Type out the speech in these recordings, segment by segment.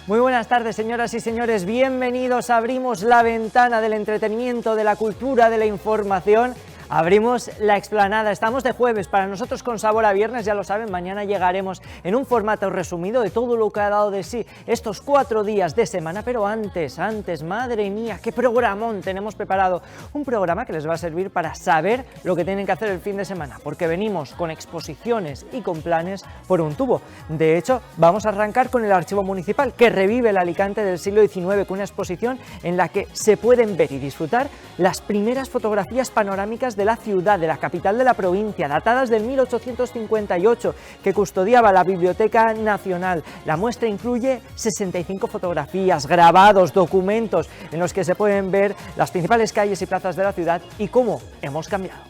Muy buenas tardes, señoras y señores, bienvenidos. Abrimos la ventana del entretenimiento, de la cultura, de la información. Abrimos la explanada, estamos de jueves, para nosotros con sabor a viernes, ya lo saben, mañana llegaremos en un formato resumido de todo lo que ha dado de sí estos 4 días de semana, pero antes, madre mía, qué programón tenemos preparado, un programa que les va a servir para saber lo que tienen que hacer el fin de semana, porque venimos con exposiciones y con planes por un tubo. De hecho, vamos a arrancar con el Archivo Municipal, que revive el Alicante del siglo XIX, con una exposición en la que se pueden ver y disfrutar las primeras fotografías panorámicas de la ciudad, de la capital de la provincia, datadas del 1858, que custodiaba la Biblioteca Nacional. La muestra incluye 65 fotografías, grabados, documentos, en los que se pueden ver las principales calles y plazas de la ciudad y cómo hemos cambiado.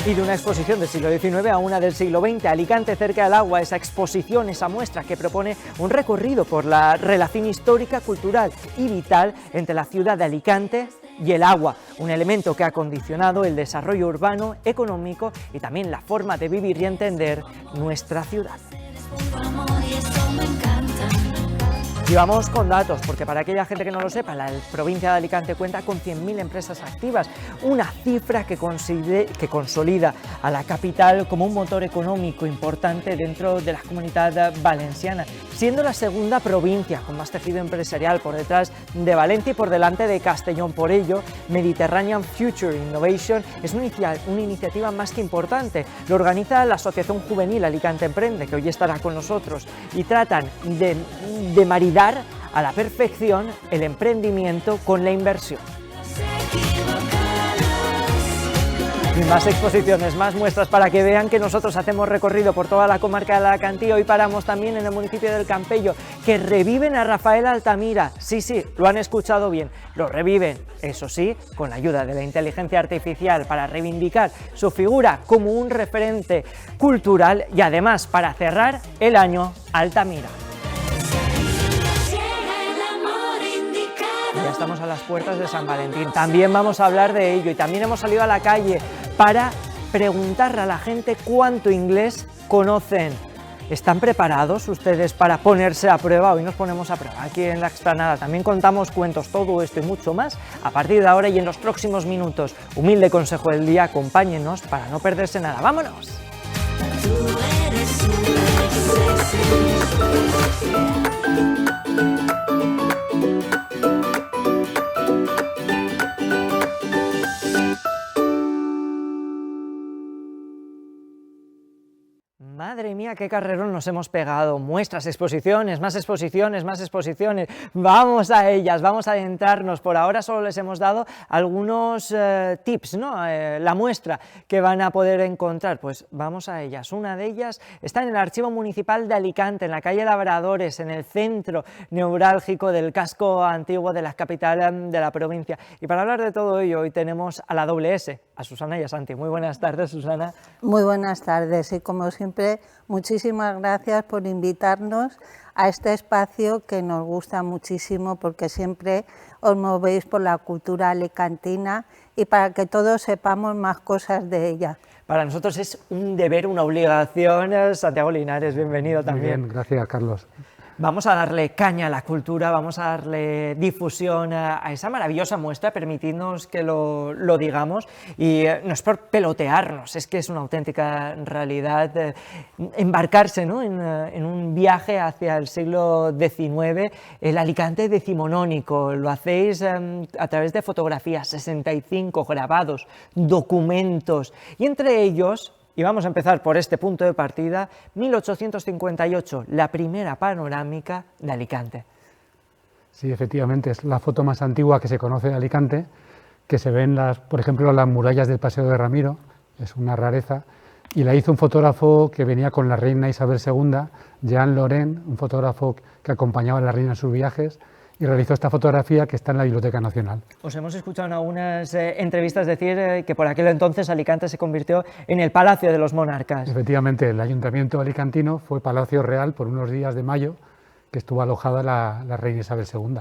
Y de una exposición del siglo XIX a una del siglo XX, Alicante cerca del agua, esa exposición, esa muestra que propone un recorrido por la relación histórica, cultural y vital entre la ciudad de Alicante y el agua, un elemento que ha condicionado el desarrollo urbano, económico y también la forma de vivir y entender nuestra ciudad. Y vamos con datos, porque para aquella gente que no lo sepa, la provincia de Alicante cuenta con 100.000 empresas activas, una cifra que consolida a la capital como un motor económico importante dentro de la Comunidad Valenciana, siendo la segunda provincia con más tejido empresarial, por detrás de Valencia y por delante de Castellón. Por ello, Mediterranean Future Innovation es una iniciativa más que importante. Lo organiza la Asociación Juvenil Alicante Emprende, que hoy estará con nosotros, y tratan de maridar a la perfección el emprendimiento con la inversión. Y más exposiciones, más muestras para que vean que nosotros hacemos recorrido por toda la comarca de Alacantí. Hoy paramos también en el municipio del Campello, que reviven a Rafael Altamira. Sí, lo han escuchado bien, lo reviven, eso sí, con la ayuda de la inteligencia artificial, para reivindicar su figura como un referente cultural y además para cerrar el año Altamira. Ya estamos a las puertas de San Valentín, también vamos a hablar de ello y también hemos salido a la calle para preguntarle a la gente cuánto inglés conocen. ¿Están preparados ustedes para ponerse a prueba? Hoy nos ponemos a prueba aquí en la explanada. También contamos cuentos, todo esto y mucho más a partir de ahora y en los próximos minutos. Humilde consejo del día, acompáñenos para no perderse nada. ¡Vámonos! Madre mía, qué carrerón nos hemos pegado. Muestras, exposiciones, más exposiciones, más exposiciones. Vamos a ellas, vamos a adentrarnos. Por ahora solo les hemos dado algunos tips, ¿no? La muestra que van a poder encontrar, pues vamos a ellas. Una de ellas está en el Archivo Municipal de Alicante, en la calle Labradores, en el centro neurálgico del casco antiguo de la capital de la provincia. Y para hablar de todo ello, hoy tenemos a la doble S, a Susana y a Santi. Muy buenas tardes, Susana. Muy buenas tardes y como siempre, muchísimas gracias por invitarnos a este espacio que nos gusta muchísimo porque siempre os movéis por la cultura alicantina y para que todos sepamos más cosas de ella. Para nosotros es un deber, una obligación. Santiago Linares, bienvenido también. Muy bien, gracias Carlos. Vamos a darle caña a la cultura, vamos a darle difusión a esa maravillosa muestra, permitidnos que lo digamos, y no es por pelotearnos, es que es una auténtica realidad embarcarse, ¿no? en un viaje hacia el siglo XIX, el Alicante decimonónico. Lo hacéis a través de fotografías, 65 grabados, documentos, y entre ellos, y vamos a empezar por este punto de partida, 1858, la primera panorámica de Alicante. Sí, efectivamente, es la foto más antigua que se conoce de Alicante, que se ven, por ejemplo, las murallas del Paseo de Ramiro, es una rareza, y la hizo un fotógrafo que venía con la reina Isabel II, Jean Laurent, un fotógrafo que acompañaba a la reina en sus viajes, y realizó esta fotografía que está en la Biblioteca Nacional. Os hemos escuchado en algunas entrevistas decir que por aquel entonces Alicante se convirtió en el Palacio de los Monarcas. Efectivamente, el Ayuntamiento alicantino fue Palacio Real por unos días de mayo, que estuvo alojada la reina Isabel II.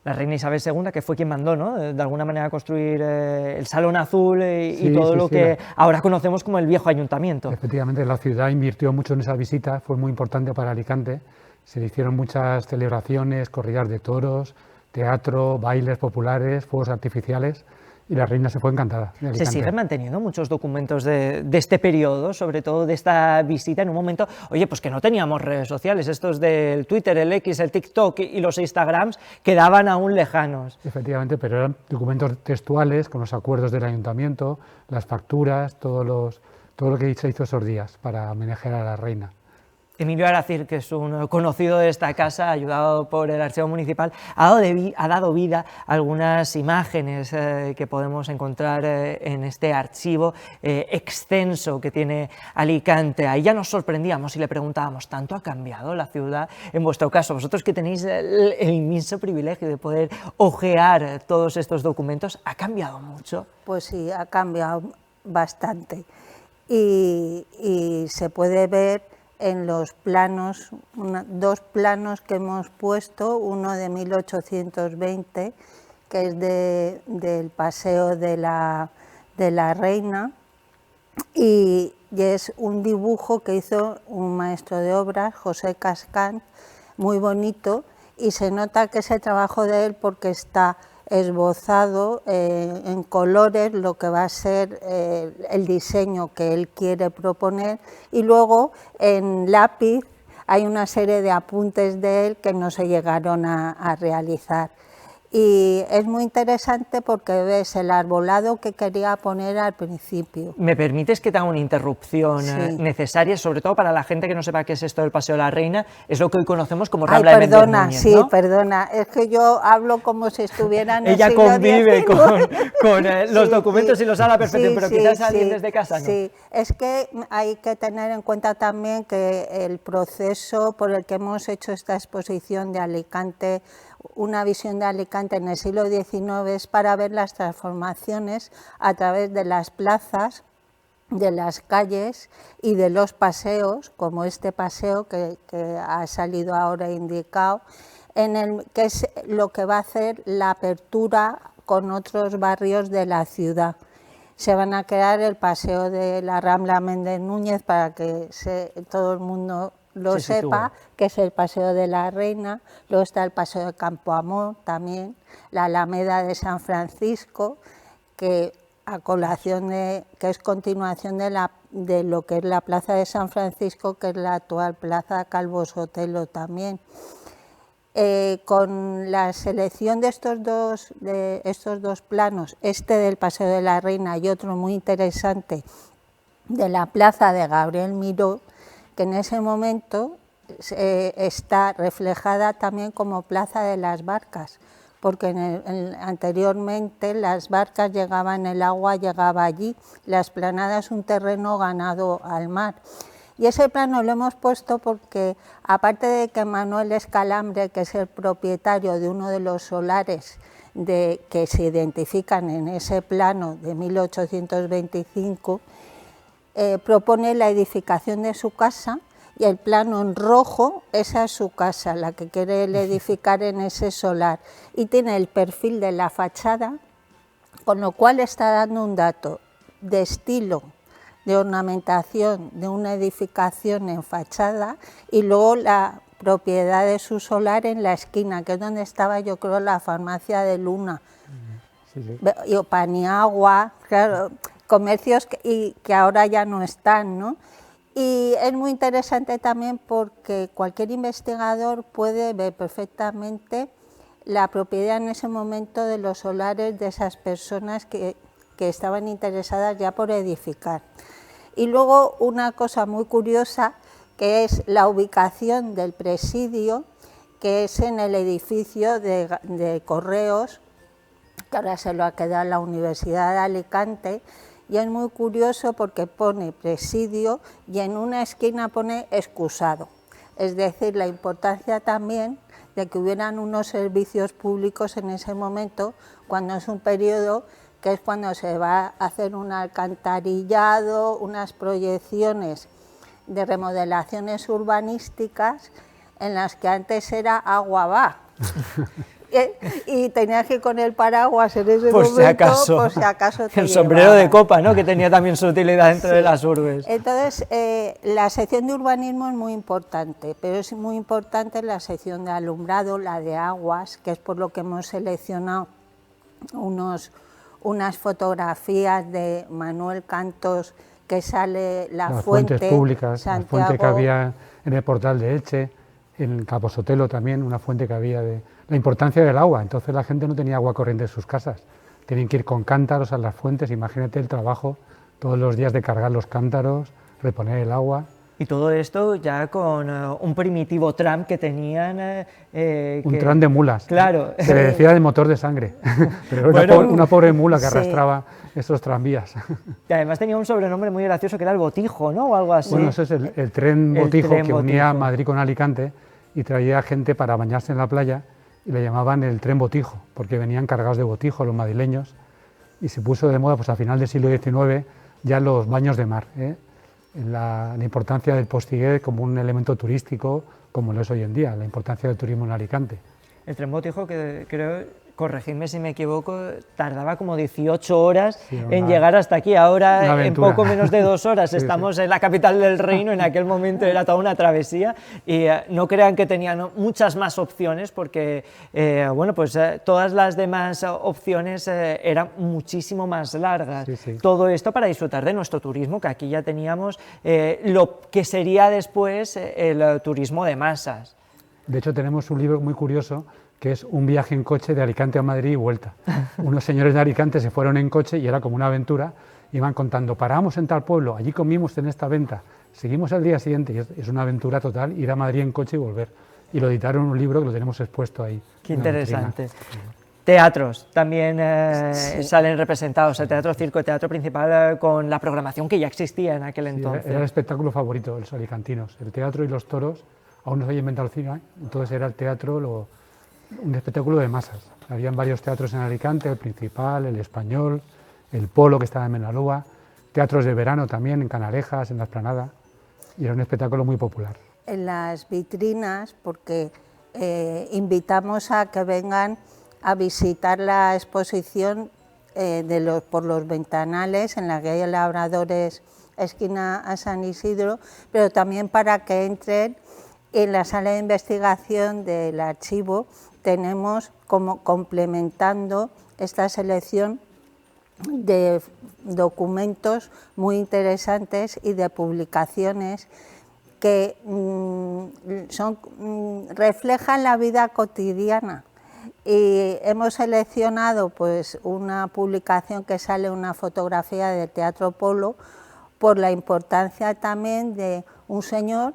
La reina Isabel II, que fue quien mandó, ¿no?, de alguna manera construir el Salón Azul y Sí, todo sí, lo sí, que ahora conocemos como el viejo ayuntamiento. Efectivamente, la ciudad invirtió mucho en esa visita, fue muy importante para Alicante. Se le hicieron muchas celebraciones, corridas de toros, teatro, bailes populares, fuegos artificiales, y la reina se fue encantada de Alicante. Se siguen manteniendo muchos documentos de este periodo, sobre todo de esta visita, en un momento, oye, pues que no teníamos redes sociales, estos del Twitter, el X, el TikTok y los Instagrams quedaban aún lejanos. Efectivamente, pero eran documentos textuales con los acuerdos del ayuntamiento, las facturas, todo lo que se hizo esos días para homenajear a la reina. Emilio Aracil, que es un conocido de esta casa, ayudado por el Archivo Municipal, ha dado vida a algunas imágenes que podemos encontrar en este archivo extenso que tiene Alicante. Ahí ya nos sorprendíamos y le preguntábamos, ¿tanto ha cambiado la ciudad? En vuestro caso, vosotros que tenéis el inmenso privilegio de poder hojear todos estos documentos, ¿ha cambiado mucho? Pues sí, ha cambiado bastante. Y se puede ver en los planos, dos planos que hemos puesto, uno de 1820, que es del Paseo de la Reina, y es un dibujo que hizo un maestro de obras, José Cascán, muy bonito, y se nota que es el trabajo de él porque está esbozado en colores lo que va a ser el diseño que él quiere proponer, y luego en lápiz hay una serie de apuntes de él que no se llegaron a realizar. Y es muy interesante porque ves el arbolado que quería poner al principio. ¿Me permites que te haga una interrupción necesaria, sobre todo para la gente que no sepa qué es esto del Paseo de la Reina? Es lo que hoy conocemos como Rambla de Méndez Núñez, sí, ¿no? Perdona, es que yo hablo como si estuviera en el Ella siglo convive con los Sí, documentos y los sabe a la perfección, pero quizás alguien sí, desde casa, ¿no? Sí, es que hay que tener en cuenta también que el proceso por el que hemos hecho esta exposición de Alicante, una visión de Alicante en el siglo XIX, es para ver las transformaciones a través de las plazas, de las calles y de los paseos, como este paseo que ha salido ahora indicado, que es lo que va a hacer la apertura con otros barrios de la ciudad. Se van a crear el paseo de la Rambla Méndez Núñez para que todo el mundo lo sepa, que es el Paseo de la Reina. Luego está el Paseo de Campo Amor también, la Alameda de San Francisco, que es continuación de lo que es la Plaza de San Francisco, que es la actual Plaza Calvo Sotelo también. Con la selección de estos dos planos, este del Paseo de la Reina y otro muy interesante de la Plaza de Gabriel Miró, que en ese momento está reflejada también como Plaza de las Barcas, porque anteriormente las barcas llegaban, el agua llegaba allí, la explanada es un terreno ganado al mar. Y ese plano lo hemos puesto porque, aparte de que Manuel Escalambre, que es el propietario de uno de los solares que se identifican en ese plano de 1825, propone la edificación de su casa, y el plano en rojo, esa es su casa, la que quiere él edificar en ese solar, y tiene el perfil de la fachada, con lo cual está dando un dato de estilo, de ornamentación de una edificación en fachada, y luego la propiedad de su solar en la esquina, que es donde estaba, yo creo, la farmacia de Luna, y Paniagua, claro, comercios que ahora ya no están, ¿no? Y es muy interesante también porque cualquier investigador puede ver perfectamente la propiedad en ese momento de los solares de esas personas que estaban interesadas ya por edificar. Y luego una cosa muy curiosa, que es la ubicación del presidio, que es en el edificio de Correos, que ahora se lo ha quedado la Universidad de Alicante, y es muy curioso porque pone presidio y en una esquina pone excusado. Es decir, la importancia también de que hubieran unos servicios públicos en ese momento, cuando es un periodo que es cuando se va a hacer un alcantarillado, unas proyecciones de remodelaciones urbanísticas en las que antes era agua va. y tenías que ir con el paraguas en ese por momento, si acaso. por si acaso te El sombrero de llevabas. copa, ¿no? Que tenía también su utilidad dentro de las urbes. Entonces, la sección de urbanismo es muy importante, pero es muy importante la sección de alumbrado, la de aguas, que es por lo que hemos seleccionado unas fotografías de Manuel Cantos, que sale Las fuentes públicas, Santiago, la fuente que había en el portal de Elche, en Cabo Sotelo también, una fuente que había de la importancia del agua. Entonces la gente no tenía agua corriente en sus casas, tenían que ir con cántaros a las fuentes. Imagínate el trabajo todos los días de cargar los cántaros, reponer el agua. Y todo esto ya con un primitivo tram que tenían... Un tram de mulas, claro. Se le decía de motor de sangre, pero era Bueno, una pobre mula que sí. arrastraba esos tranvías. Y además tenía un sobrenombre muy gracioso que era el Botijo, ¿no? O algo así. Bueno, ese es el tren El Botijo tren que unía Botijo. Madrid con Alicante y traía gente para bañarse en la playa y le llamaban el tren Botijo, porque venían cargados de botijo los madrileños y se puso de moda pues a final del siglo XIX ya los baños de mar, la importancia del Postiguet como un elemento turístico, como lo es hoy en día, la importancia del turismo en Alicante. El tren Botijo, que creo, corregidme si me equivoco, tardaba como 18 horas en llegar hasta aquí. Ahora, en poco menos de 2 horas, Sí, estamos en la capital del reino. En aquel momento era toda una travesía. Y no crean que tenían muchas más opciones, porque bueno, pues todas las demás opciones eran muchísimo más largas. Sí, sí. Todo esto para disfrutar de nuestro turismo, que aquí ya teníamos lo que sería después el turismo de masas. De hecho, tenemos un libro muy curioso que es un viaje en coche de Alicante a Madrid y vuelta. Unos señores de Alicante se fueron en coche y era como una aventura, iban contando, paramos en tal pueblo, allí comimos en esta venta, seguimos al día siguiente, y es una aventura total ir a Madrid en coche y volver. Y lo editaron en un libro que lo tenemos expuesto ahí. Qué en la interesante. vitrina. Teatros también Sí. salen representados, el teatro circo, el teatro principal, con la programación que ya existía en aquel Sí, entonces. era el espectáculo favorito de los alicantinos, el teatro y los toros. Aún no se había inventado el cine, entonces era el teatro un espectáculo de masas. Habían varios teatros en Alicante, el Principal, el Español, el Polo, que estaba en Menalúa, teatros de verano también, en Canalejas, en la Explanada, y era un espectáculo muy popular. En las vitrinas, porque invitamos a que vengan a visitar la exposición por los ventanales en la que hay Labradores, esquina a San Isidro, pero también para que entren en la sala de investigación del archivo. Tenemos como complementando esta selección de documentos muy interesantes y de publicaciones que reflejan la vida cotidiana. Y hemos seleccionado pues una publicación que sale una fotografía del Teatro Polo por la importancia también de un señor,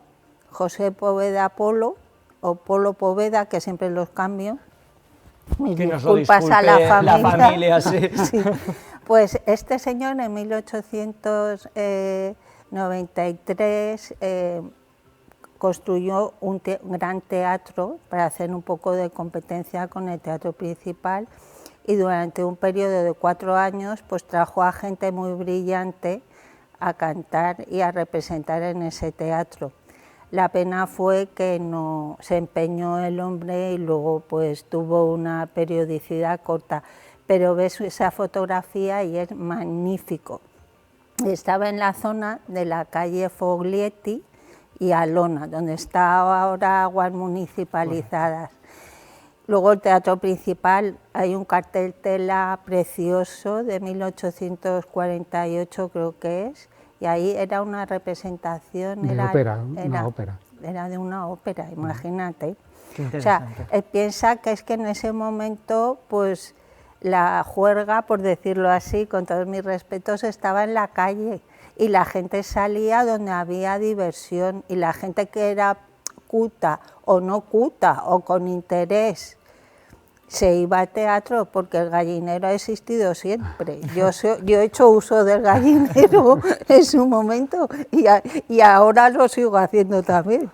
José Poveda Polo, o Polo Poveda, que siempre los cambio. Mis Que nos lo disculpas a disculpe la la familia, sí. Sí. Pues este señor en 1893 construyó un gran teatro para hacer un poco de competencia con el Teatro Principal, y durante un periodo de 4 años pues trajo a gente muy brillante a cantar y a representar en ese teatro. La pena fue que no se empeñó el hombre y luego pues tuvo una periodicidad corta, pero ves esa fotografía y es magnífico. Estaba en la zona de la calle Foglietti y Alona, donde está ahora Aguas Municipalizadas. Luego el Teatro Principal, hay un cartel tela precioso de 1848 creo que es, y ahí era una representación, De ópera, una ópera. Era de una ópera, imagínate. Qué O sea, interesante. piensa que es que en ese momento, pues la juerga, por decirlo así, con todos mis respetos, estaba en la calle y la gente salía donde había diversión, y la gente que era culta o no culta o con interés se iba al teatro, porque el gallinero ha existido siempre. Yo he hecho uso del gallinero en su momento y ahora lo sigo haciendo también.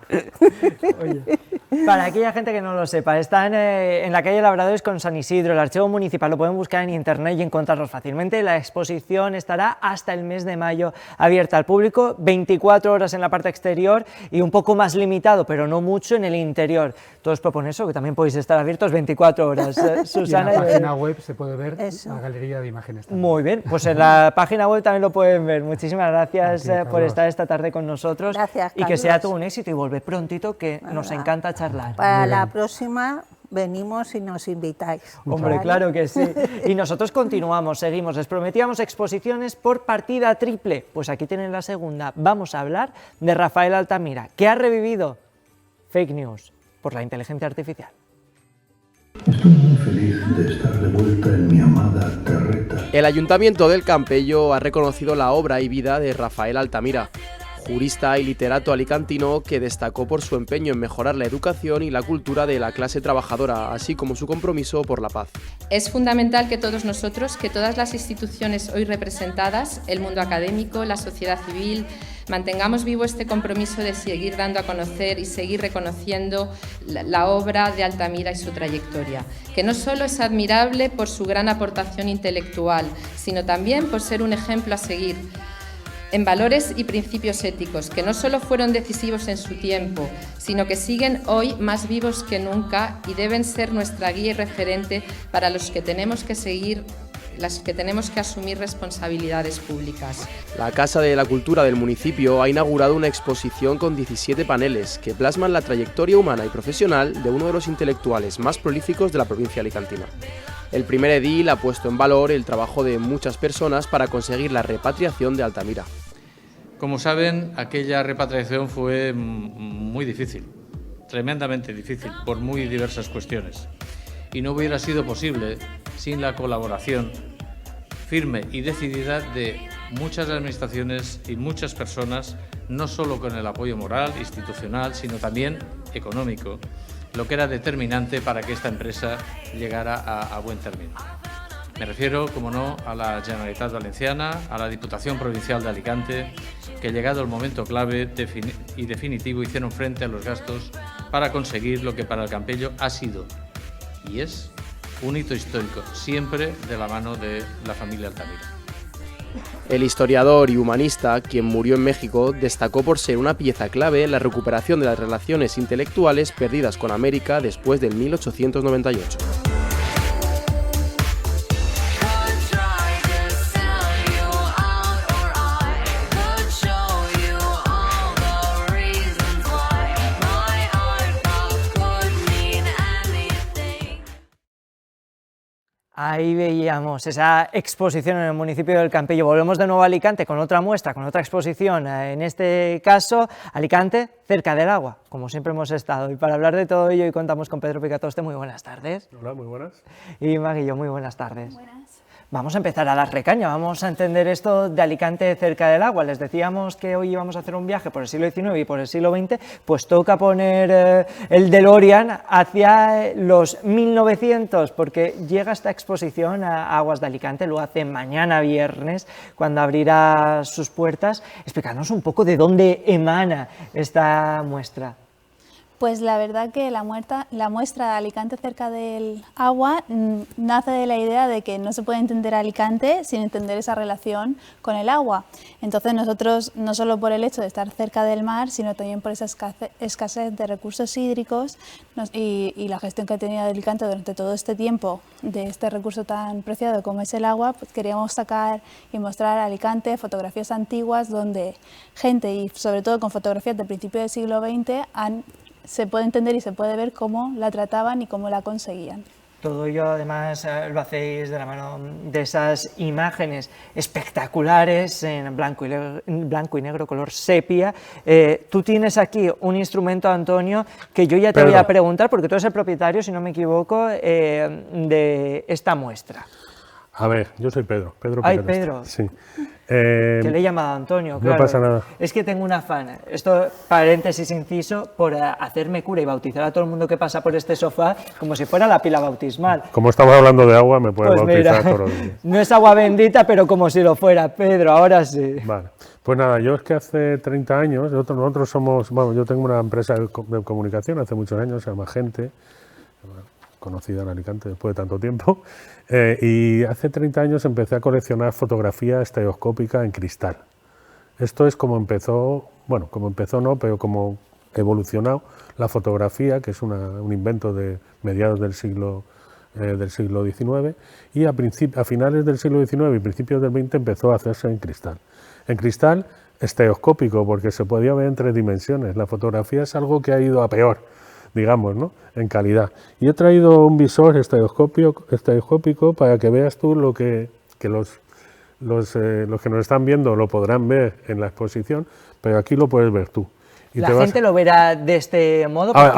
Oye, para aquella gente que no lo sepa, están en la calle Labradores con San Isidro, el archivo municipal, lo pueden buscar en internet y encontrarlos fácilmente. La exposición estará hasta el mes de mayo abierta al público, 24 horas en la parte exterior y un poco más limitado, pero no mucho, en el interior. Todos proponen eso, que también podéis estar abiertos 24 horas. juntas, Susana. Y en la página web se puede ver Eso. la galería de imágenes también. Muy bien, pues en la página web también lo pueden ver. Muchísimas gracias por Carlos. estar esta tarde con nosotros. Gracias, y que sea Carlos. todo un éxito y volver prontito, que nos Nada. encanta charlar. Para la próxima venimos y nos invitáis. Hombre, ¿vale? claro que sí. Y nosotros continuamos, seguimos. Les prometíamos exposiciones por partida triple. Pues aquí tienen la segunda. Vamos a hablar de Rafael Altamira, que ha revivido fake news por la inteligencia artificial. Estoy muy feliz de estar de vuelta en mi amada terreta. El Ayuntamiento del Campello ha reconocido la obra y vida de Rafael Altamira, jurista y literato alicantino que destacó por su empeño en mejorar la educación y la cultura de la clase trabajadora, así como su compromiso por la paz. Es fundamental que todos nosotros, que todas las instituciones hoy representadas, el mundo académico, la sociedad civil, mantengamos vivo este compromiso de seguir dando a conocer y seguir reconociendo la obra de Altamira y su trayectoria, que no solo es admirable por su gran aportación intelectual, sino también por ser un ejemplo a seguir en valores y principios éticos, que no solo fueron decisivos en su tiempo, sino que siguen hoy más vivos que nunca y deben ser nuestra guía y referente para los que tenemos que seguir, las que tenemos que asumir responsabilidades públicas. La Casa de la Cultura del municipio ha inaugurado una exposición con 17 paneles que plasman la trayectoria humana y profesional de uno de los intelectuales más prolíficos de la provincia alicantina. El primer edil ha puesto en valor el trabajo de muchas personas para conseguir la repatriación de Altamira. Como saben, aquella repatriación fue muy difícil, tremendamente difícil, por muy diversas cuestiones. Y no hubiera sido posible sin la colaboración firme y decidida de muchas administraciones y muchas personas, no solo con el apoyo moral, institucional, sino también económico, lo que era determinante para que esta empresa llegara a buen término. Me refiero, como no, a la Generalitat Valenciana, a la Diputación Provincial de Alicante, que llegado el momento clave y definitivo hicieron frente a los gastos para conseguir lo que para el Campello ha sido y es un hito histórico, siempre de la mano de la familia Altamira. El historiador y humanista, quien murió en México, destacó por ser una pieza clave en la recuperación de las relaciones intelectuales perdidas con América después del 1898. Ahí veíamos esa exposición en el municipio del Campello. Volvemos de nuevo a Alicante con otra muestra, con otra exposición. En este caso, Alicante, cerca del agua, como siempre hemos estado. Y para hablar de todo ello, hoy contamos con Pedro Picatoste. Muy buenas tardes. Hola, muy buenas. Y Maguillo, muy buenas tardes. Buenas. Vamos a empezar a dar recaña, vamos a entender esto de Alicante cerca del agua. Les decíamos que hoy íbamos a hacer un viaje por el siglo XIX y por el siglo XX, pues toca poner el DeLorean hacia los 1900, porque llega esta exposición a Aguas de Alicante, lo hace mañana viernes, cuando abrirá sus puertas. Explícanos un poco de dónde emana esta muestra. Pues la verdad que la muestra de Alicante cerca del agua nace de la idea de que no se puede entender Alicante sin entender esa relación con el agua. Entonces nosotros, no solo por el hecho de estar cerca del mar, sino también por esa escasez de recursos hídricos y la gestión que ha tenido Alicante durante todo este tiempo de este recurso tan preciado como es el agua, pues queríamos sacar y mostrar a Alicante fotografías antiguas donde gente, y sobre todo con fotografías del principio del siglo XX, se puede entender y se puede ver cómo la trataban y cómo la conseguían. Todo ello además lo hacéis de la mano de esas imágenes espectaculares en blanco y negro, color sepia. Tú tienes aquí un instrumento, Antonio, que yo ya te voy a preguntar, porque tú eres el propietario, si no me equivoco, de esta muestra. A ver, yo soy Pedro. Ay, Pedro. Sí. Que le he llamado Antonio, claro. No pasa nada. Es que tengo un afán, esto paréntesis inciso, por hacerme cura y bautizar a todo el mundo que pasa por este sofá como si fuera la pila bautismal. Como estamos hablando de agua, me puedes bautizar todos los días. No es agua bendita, pero como si lo fuera, Pedro, ahora sí. Vale. Pues nada, yo es que hace 30 años, nosotros somos, bueno, yo tengo una empresa de comunicación hace muchos años, se llama Gente, conocida en Alicante después de tanto tiempo, y hace 30 años empecé a coleccionar fotografía estereoscópica en cristal. Esto es como empezó, bueno, como empezó no, pero como evolucionó la fotografía, que es un invento de mediados del siglo del siglo XIX, y a finales del siglo XIX y principios del XX empezó a hacerse en cristal. En cristal estereoscópico, porque se podía ver en 3 dimensiones. La fotografía es algo que ha ido a peor, digamos, ¿no?, en calidad. Y he traído un visor estereoscópico para que veas tú lo que los que nos están viendo lo podrán ver en la exposición, pero aquí lo puedes ver tú. Y la gente lo verá de este modo. Porque...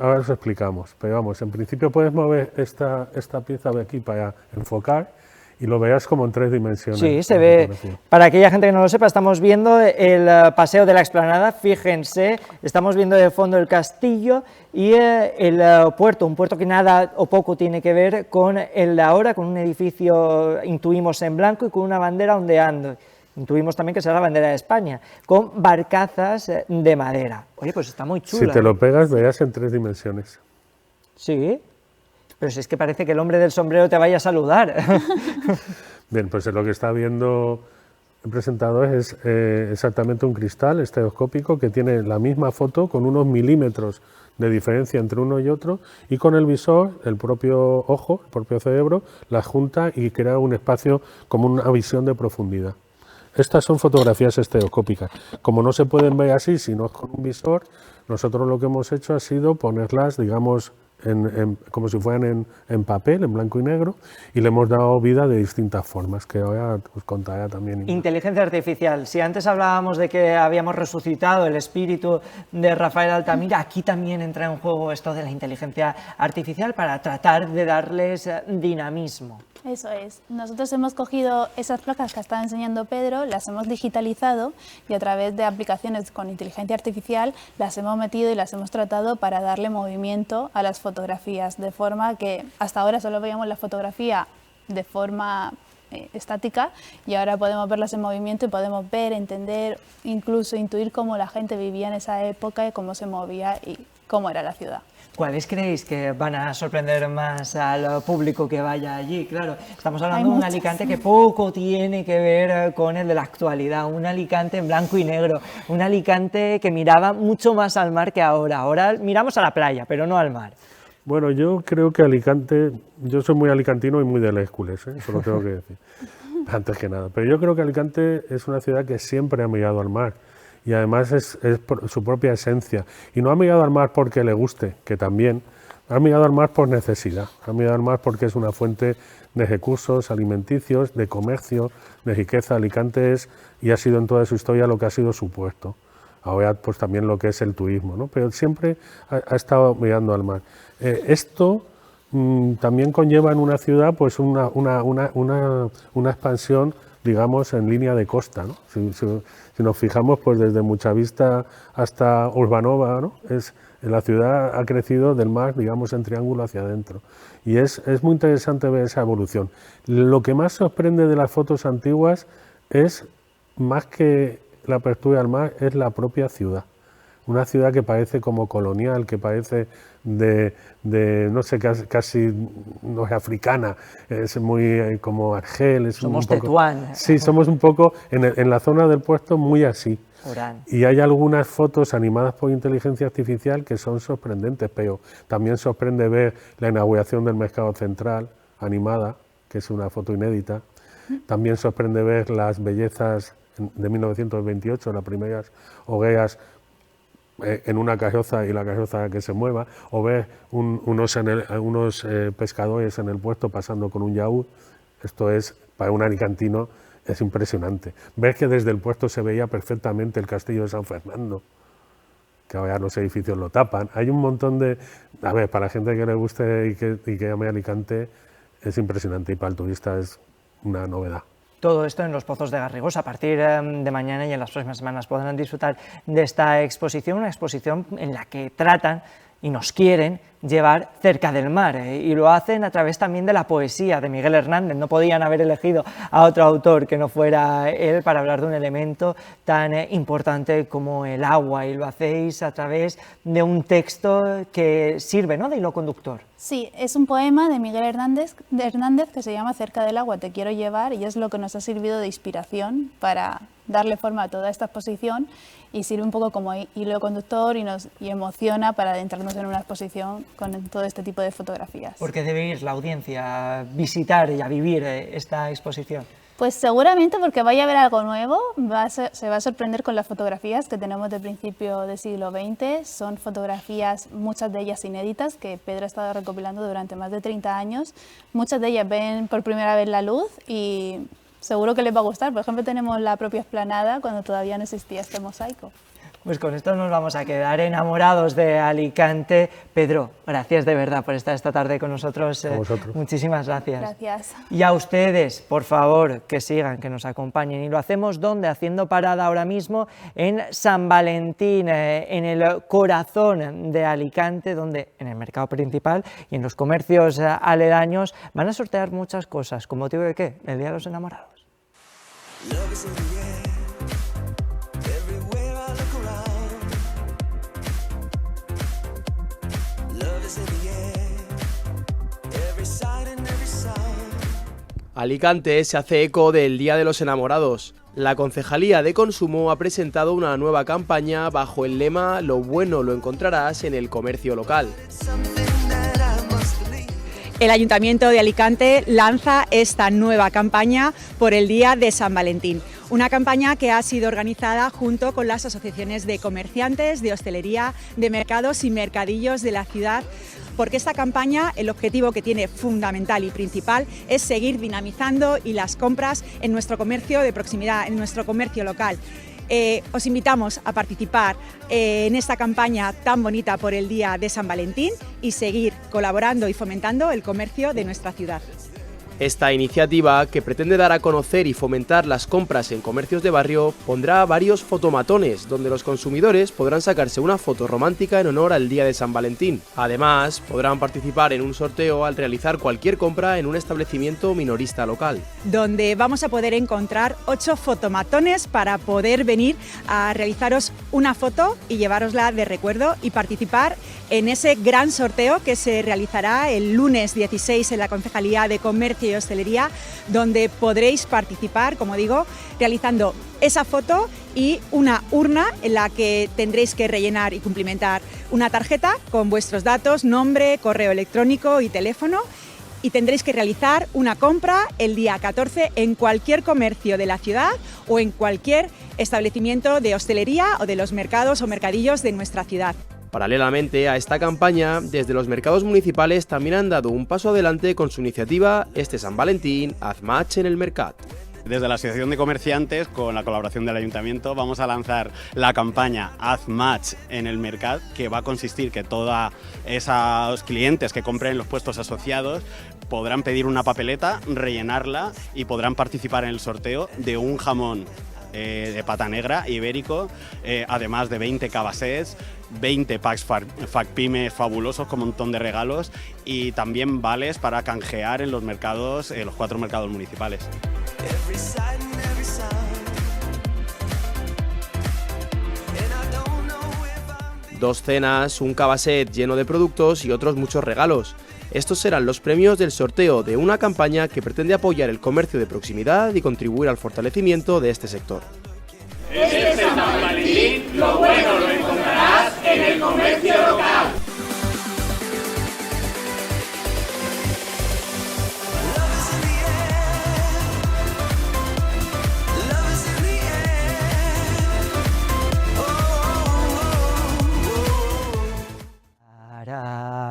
Ahora os explicamos, pero vamos, en principio puedes mover esta pieza de aquí para enfocar y lo veas como en 3 dimensiones. Sí, se ve. Para aquella gente que no lo sepa, estamos viendo el paseo de la Explanada. Fíjense, estamos viendo de fondo el castillo y el puerto, un puerto que nada o poco tiene que ver con el de ahora, con un edificio, intuimos, en blanco y con una bandera ondeando. Intuimos también que será la bandera de España, con barcazas de madera. Oye, pues está muy chula. Si te lo pegas, verás en 3 dimensiones. Sí. Pero si es que parece que el hombre del sombrero te vaya a saludar. Bien, pues lo que está viendo el presentador es exactamente un cristal estereoscópico que tiene la misma foto con unos milímetros de diferencia entre uno y otro, y con el visor, el propio ojo, el propio cerebro, las junta y crea un espacio como una visión de profundidad. Estas son fotografías estereoscópicas. Como no se pueden ver así, sino con un visor, nosotros lo que hemos hecho ha sido ponerlas, digamos, como si fueran en papel, en blanco y negro, y le hemos dado vida de distintas formas, que ahora os contaré también. Inteligencia artificial. Si antes hablábamos de que habíamos resucitado el espíritu de Rafael Altamira, aquí también entra en juego esto de la inteligencia artificial para tratar de darles dinamismo. Eso es. Nosotros hemos cogido esas placas que estaba enseñando Pedro, las hemos digitalizado y a través de aplicaciones con inteligencia artificial las hemos metido y las hemos tratado para darle movimiento a las fotografías, de forma que hasta ahora solo veíamos la fotografía de forma estática y ahora podemos verlas en movimiento y podemos ver, entender, incluso intuir cómo la gente vivía en esa época y cómo se movía y cómo era la ciudad. ¿Cuáles creéis que van a sorprender más al público que vaya allí? Claro, estamos hablando de un Alicante que poco tiene que ver con el de la actualidad, un Alicante en blanco y negro, un Alicante que miraba mucho más al mar que ahora. Ahora miramos a la playa, pero no al mar. Bueno, yo creo que Alicante, yo soy muy alicantino y muy del Hércules, eso lo tengo que decir, antes que nada. Pero yo creo que Alicante es una ciudad que siempre ha mirado al mar. Y además es por su propia esencia. Y no ha mirado al mar porque le guste, que también. Ha mirado al mar por necesidad. Ha mirado al mar porque es una fuente de recursos alimenticios, de comercio, de riqueza. Alicante es, y ha sido en toda su historia, lo que ha sido su puerto. Ahora pues también lo que es el turismo, ¿no? Pero siempre ha estado mirando al mar. Esto también conlleva en una ciudad pues una expansión, digamos, en línea de costa, ¿no? Si nos fijamos, pues desde Muchavista hasta Urbanova, ¿no? La ciudad ha crecido del mar, digamos, en triángulo hacia adentro. Y es muy interesante ver esa evolución. Lo que más sorprende de las fotos antiguas es, más que la apertura al mar, es la propia ciudad. Una ciudad que parece como colonial, que parece no sé, casi no es africana, es muy como Argel. Somos Tetuán. Sí, somos un poco, en la zona del puerto, muy así. Orán. Y hay algunas fotos animadas por inteligencia artificial que son sorprendentes, pero también sorprende ver la inauguración del Mercado Central, animada, que es una foto inédita. También sorprende ver las bellezas de 1928, las primeras hogueras en una carroza y la carroza que se mueva, o ver unos pescadores en el puerto pasando con un yaúd. Esto es, para un alicantino, es impresionante. Ver que desde el puerto se veía perfectamente el castillo de San Fernando, que ahora los edificios lo tapan. Hay un montón de... A ver, para la gente que le guste y que llame Alicante, es impresionante, y para el turista es una novedad. Todo esto en los Pozos de Garrigós. A partir de mañana y en las próximas semanas podrán disfrutar de esta exposición, una exposición en la que tratan y nos quieren llevar cerca del mar, y lo hacen a través también de la poesía de Miguel Hernández. No podían haber elegido a otro autor que no fuera él para hablar de un elemento tan importante como el agua, y lo hacéis a través de un texto que sirve, ¿no?, de hilo conductor. Sí, es un poema de Miguel Hernández que se llama Cerca del agua te quiero llevar, y es lo que nos ha servido de inspiración para darle forma a toda esta exposición, y sirve un poco como hilo conductor y emociona para adentrarnos en una exposición con todo este tipo de fotografías. ¿Por qué debe ir la audiencia a visitar y a vivir esta exposición? Pues seguramente porque vaya a ver algo nuevo, se va a sorprender con las fotografías que tenemos de principio del siglo XX. Son fotografías, muchas de ellas inéditas, que Pedro ha estado recopilando durante más de 30 años. Muchas de ellas ven por primera vez la luz y seguro que les va a gustar. Por ejemplo, tenemos la propia explanada cuando todavía no existía este mosaico. Pues con esto nos vamos a quedar enamorados de Alicante. Pedro, gracias de verdad por estar esta tarde con nosotros. A vosotros. Muchísimas gracias. Gracias. Y a ustedes, por favor, que sigan, que nos acompañen. Y lo hacemos, ¿dónde? Haciendo parada ahora mismo en San Valentín, en el corazón de Alicante, donde en el mercado principal y en los comercios aledaños van a sortear muchas cosas. ¿Con motivo de qué? El Día de los Enamorados. Alicante se hace eco del Día de los Enamorados. La Concejalía de Consumo ha presentado una nueva campaña bajo el lema "Lo bueno lo encontrarás en el comercio local". El Ayuntamiento de Alicante lanza esta nueva campaña por el Día de San Valentín. Una campaña que ha sido organizada junto con las asociaciones de comerciantes, de hostelería, de mercados y mercadillos de la ciudad, porque esta campaña, el objetivo que tiene fundamental y principal es seguir dinamizando y las compras en nuestro comercio de proximidad, en nuestro comercio local. Os invitamos a participar en esta campaña tan bonita por el Día de San Valentín y seguir colaborando y fomentando el comercio de nuestra ciudad. Esta iniciativa, que pretende dar a conocer y fomentar las compras en comercios de barrio, pondrá varios fotomatones donde los consumidores podrán sacarse una foto romántica en honor al Día de San Valentín. Además, podrán participar en un sorteo al realizar cualquier compra en un establecimiento minorista local, donde vamos a poder encontrar 8 fotomatones para poder venir a realizaros una foto y llevárosla de recuerdo y participar en ese gran sorteo que se realizará el lunes 16 en la Concejalía de Comercio y Hostelería, donde podréis participar, como digo, realizando esa foto y una urna en la que tendréis que rellenar y cumplimentar una tarjeta con vuestros datos, nombre, correo electrónico y teléfono, y tendréis que realizar una compra el día 14 en cualquier comercio de la ciudad o en cualquier establecimiento de hostelería o de los mercados o mercadillos de nuestra ciudad. Paralelamente a esta campaña, desde los mercados municipales también han dado un paso adelante con su iniciativa Este San Valentín, haz match en el mercat. Desde la Asociación de Comerciantes, con la colaboración del Ayuntamiento, vamos a lanzar la campaña Haz Match en el Mercat, que va a consistir que todos esos clientes que compren en los puestos asociados podrán pedir una papeleta, rellenarla y podrán participar en el sorteo de un jamón de pata negra ibérico, además de 20 cabasés, 20 packs FACPYME fabulosos con un montón de regalos y también vales para canjear en los mercados, los 4 mercados municipales. Dos cenas, un cabaset lleno de productos y otros muchos regalos. Estos serán los premios del sorteo de una campaña que pretende apoyar el comercio de proximidad y contribuir al fortalecimiento de este sector. Este San Valentín, lo bueno lo encontrarás en el comercio local.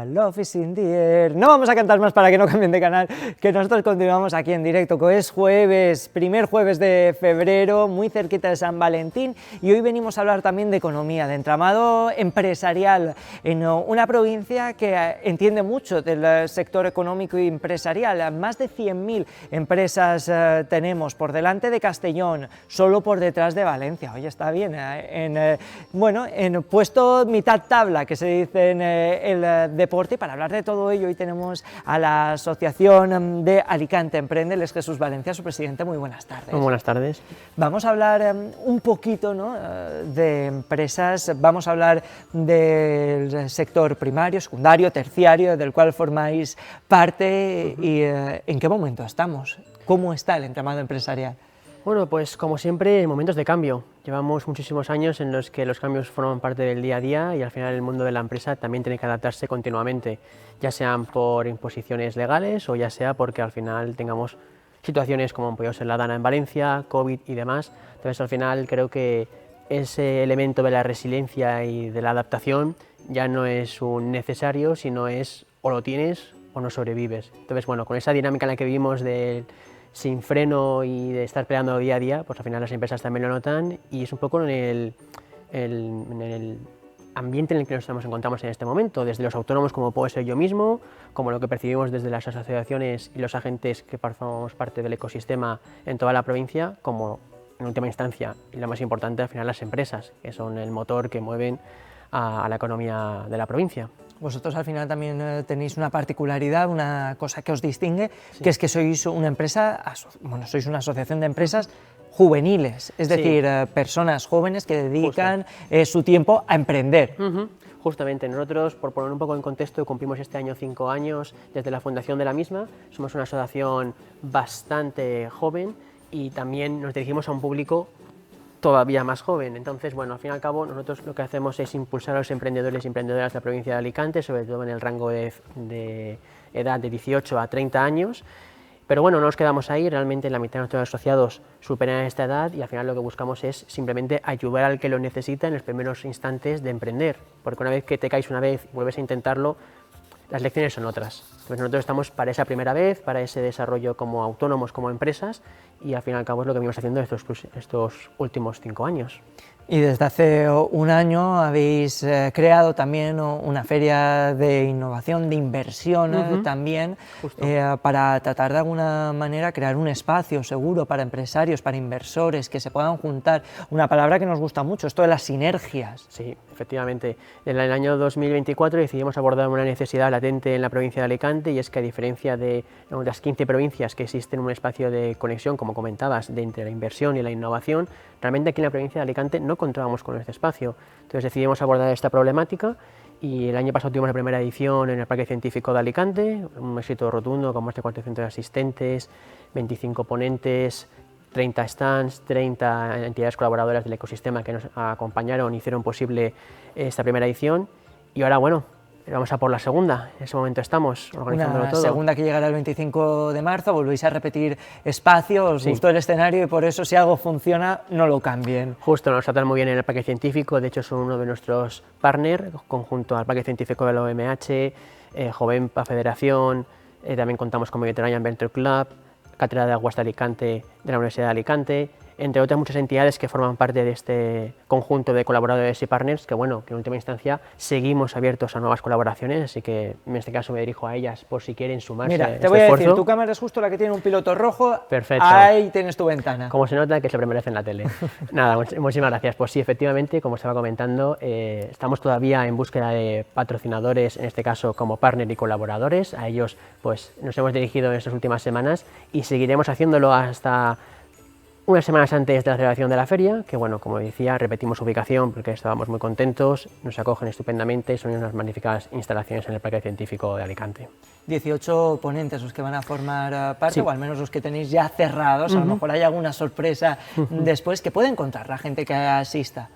Love is in the air. No vamos a cantar más para que no cambien de canal, que nosotros continuamos aquí en directo, que es jueves, primer jueves de febrero, muy cerquita de San Valentín, y hoy venimos a hablar también de economía, de entramado empresarial en una provincia que entiende mucho del sector económico y empresarial. Más de 100.000 empresas tenemos por delante de Castellón, solo por detrás de Valencia. Hoy está bien, en puesto mitad tabla, que se dice en el deporte. Y para hablar de todo ello, hoy tenemos a la Asociación de Alicante Emprende, él es Jesús Valencia, su presidente. Muy buenas tardes. Muy buenas tardes. Vamos a hablar un poquito, ¿no?, de empresas, vamos a hablar del sector primario, secundario, terciario, del cual formáis parte y en qué momento estamos, cómo está el entramado empresarial. Bueno, pues como siempre, en momentos de cambio. Llevamos muchísimos años en los que los cambios forman parte del día a día y al final el mundo de la empresa también tiene que adaptarse continuamente, ya sean por imposiciones legales o ya sea porque al final tengamos situaciones como han podido ser la Dana en Valencia, COVID y demás. Entonces al final creo que ese elemento de la resiliencia y de la adaptación ya no es un necesario, sino es o lo tienes o no sobrevives. Entonces bueno, con esa dinámica en la que vivimos de sin freno y de estar peleando día a día, pues al final las empresas también lo notan y es un poco en el ambiente en el que nos encontramos en este momento, desde los autónomos como puedo ser yo mismo, como lo que percibimos desde las asociaciones y los agentes que formamos parte del ecosistema en toda la provincia, como en última instancia y lo más importante al final las empresas, que son el motor que mueven a la economía de la provincia. Vosotros al final también tenéis una particularidad, una cosa que os distingue, que es que sois una empresa, bueno, sois una asociación de empresas juveniles, es decir, personas jóvenes que dedican su tiempo a emprender. Justamente, nosotros, por poner un poco en contexto, cumplimos este año 5 años desde la fundación de la misma, somos una asociación bastante joven y también nos dirigimos a un público todavía más joven. Entonces, bueno, al fin y al cabo, nosotros lo que hacemos es impulsar a los emprendedores y emprendedoras de la provincia de Alicante, sobre todo en el rango de edad de 18 a 30 años. Pero bueno, no nos quedamos ahí, realmente la mitad de nuestros asociados superan esta edad y al final lo que buscamos es simplemente ayudar al que lo necesita en los primeros instantes de emprender, porque una vez que te caes una vez y vuelves a intentarlo, las lecciones son otras. Pues nosotros estamos para esa primera vez, para ese desarrollo como autónomos, como empresas, y al fin y al cabo es lo que venimos haciendo estos últimos 5 años. Y desde hace un año habéis creado también una feria de innovación, de inversión también, para tratar de alguna manera crear un espacio seguro para empresarios, para inversores, que se puedan juntar. Una palabra que nos gusta mucho, esto de las sinergias. Sí, efectivamente. En el año 2024 decidimos abordar una necesidad latente en la provincia de Alicante y es que a diferencia de las 15 provincias que existen un espacio de conexión, como comentabas, de entre la inversión y la innovación, realmente aquí en la provincia de Alicante no contábamos con este espacio. Entonces decidimos abordar esta problemática y el año pasado tuvimos la primera edición en el Parque Científico de Alicante, un éxito rotundo con más de 400 asistentes, 25 ponentes, 30 stands, 30 entidades colaboradoras del ecosistema que nos acompañaron y hicieron posible esta primera edición. Y ahora, bueno, vamos a por la segunda, en ese momento estamos organizándolo todo. Una segunda que llegará el 25 de marzo, volvéis a repetir espacio, os gustó el escenario y por eso si algo funciona no lo cambien. Justo, nos tratan muy bien en el Parque Científico, de hecho son uno de nuestros partners, conjunto al Parque Científico de la OMH, Jovenpa Federación, también contamos con Mediterranean Venture Club, Cátedra de Aguas de Alicante de la Universidad de Alicante, entre otras muchas entidades que forman parte de este conjunto de colaboradores y partners, que bueno, que en última instancia seguimos abiertos a nuevas colaboraciones, así que en este caso me dirijo a ellas por si quieren sumarse. Mira, te voy a decir, tu cámara es justo la que tiene un piloto rojo. Perfecto. Ahí tienes tu ventana. Como se nota que se lo merece en la tele. Nada, muchísimas gracias. Pues sí, efectivamente, como estaba comentando, estamos todavía en búsqueda de patrocinadores, en este caso como partner y colaboradores. A ellos pues nos hemos dirigido en estas últimas semanas y seguiremos haciéndolo hasta unas semanas antes de la celebración de la feria, que bueno, como decía, repetimos ubicación porque estábamos muy contentos, nos acogen estupendamente, son unas magníficas instalaciones en el Parque Científico de Alicante. 18 ponentes los que van a formar parte, o al menos los que tenéis ya cerrados, a lo mejor hay alguna sorpresa después, que puede encontrar la gente que asista.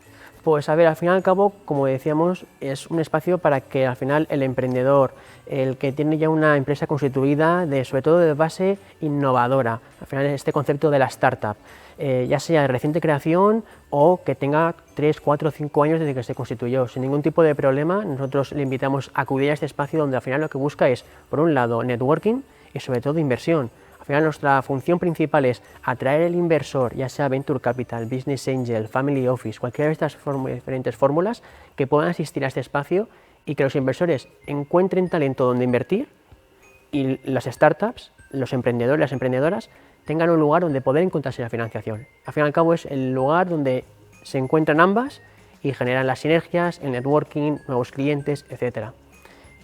Pues a ver, al fin y al cabo, como decíamos, es un espacio para que al final el emprendedor, el que tiene ya una empresa constituida, sobre todo de base innovadora, al final este concepto de la startup, ya sea de reciente creación o que tenga 3, 4, 5 años desde que se constituyó, sin ningún tipo de problema, nosotros le invitamos a acudir a este espacio donde al final lo que busca es, por un lado, networking y sobre todo inversión. Al final nuestra función principal es atraer el inversor, ya sea Venture Capital, Business Angel, Family Office, cualquiera de estas diferentes fórmulas que puedan asistir a este espacio y que los inversores encuentren talento donde invertir y las startups, los emprendedores, las emprendedoras tengan un lugar donde poder encontrarse la financiación. Al fin y al cabo es el lugar donde se encuentran ambas y generan las sinergias, el networking, nuevos clientes, etcétera.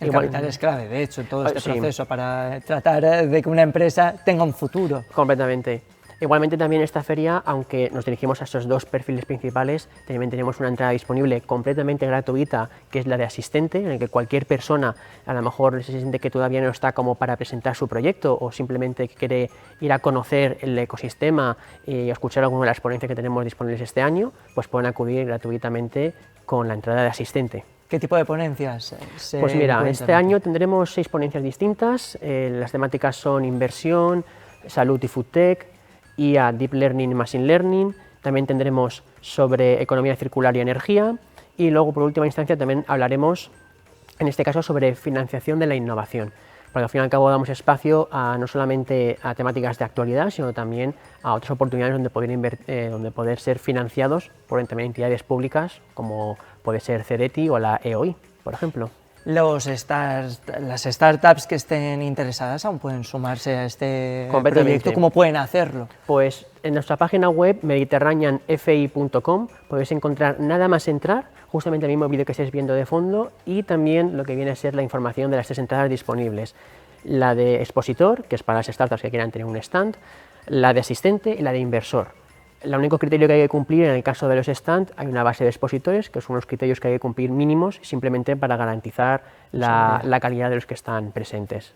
El capital es clave, de hecho, en todo este proceso para tratar de que una empresa tenga un futuro. Completamente. Igualmente también esta feria, aunque nos dirigimos a estos dos perfiles principales, también tenemos una entrada disponible completamente gratuita, que es la de asistente, en el que cualquier persona a lo mejor se siente que todavía no está como para presentar su proyecto o simplemente quiere ir a conocer el ecosistema y escuchar alguna de las ponencias que tenemos disponibles este año, pues pueden acudir gratuitamente con la entrada de asistente. ¿Qué tipo de ponencias se Pues mira, encuentran este aquí? año tendremos 6 ponencias distintas. Las temáticas son inversión, salud y food tech, IA, deep learning y machine learning. También tendremos sobre economía circular y energía. Y luego, por última instancia, también hablaremos, en este caso, sobre financiación de la innovación. Porque al fin y al cabo damos espacio no solamente a temáticas de actualidad, sino también a otras oportunidades donde poder ser financiados por también entidades públicas, como puede ser CEDETI o la EOI, por ejemplo. Las startups que estén interesadas aún pueden sumarse a este proyecto. ¿Cómo pueden hacerlo? Pues en nuestra página web mediterraneanfi.com podéis encontrar, nada más entrar, justamente el mismo vídeo que estáis viendo de fondo, y también lo que viene a ser la información de las 3 entradas disponibles. La de expositor, que es para las startups que quieran tener un stand, la de asistente y la de inversor. El único criterio que hay que cumplir en el caso de los stands, hay una base de expositores, que son los criterios que hay que cumplir mínimos, simplemente para garantizar la calidad de los que están presentes.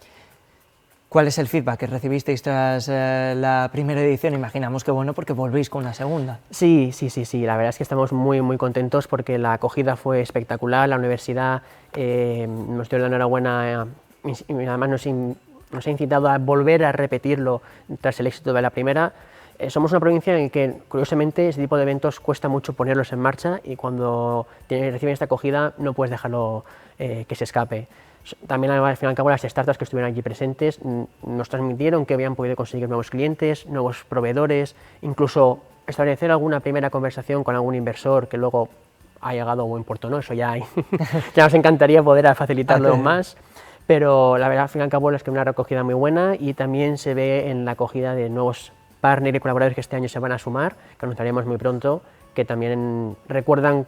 ¿Cuál es el feedback que recibisteis tras la primera edición? Imaginamos que bueno, porque volvéis con una segunda. Sí, la verdad es que estamos muy contentos porque la acogida fue espectacular, la universidad nos dio la enhorabuena y además nos ha incitado a volver a repetirlo tras el éxito de la primera. Somos una provincia en la que, curiosamente, ese tipo de eventos cuesta mucho ponerlos en marcha y cuando reciben esta acogida no puedes dejarlo que se escape. También, al fin y al cabo, las startups que estuvieron allí presentes nos transmitieron que habían podido conseguir nuevos clientes, nuevos proveedores, incluso establecer alguna primera conversación con algún inversor que luego ha llegado a buen puerto, ¿no? Eso ya nos encantaría poder facilitarlo más. Pero la verdad, al fin y al cabo, es que una recogida muy buena y también se ve en la acogida de nuevos partners y colaboradores que este año se van a sumar, que anunciaremos muy pronto, que también recuerdan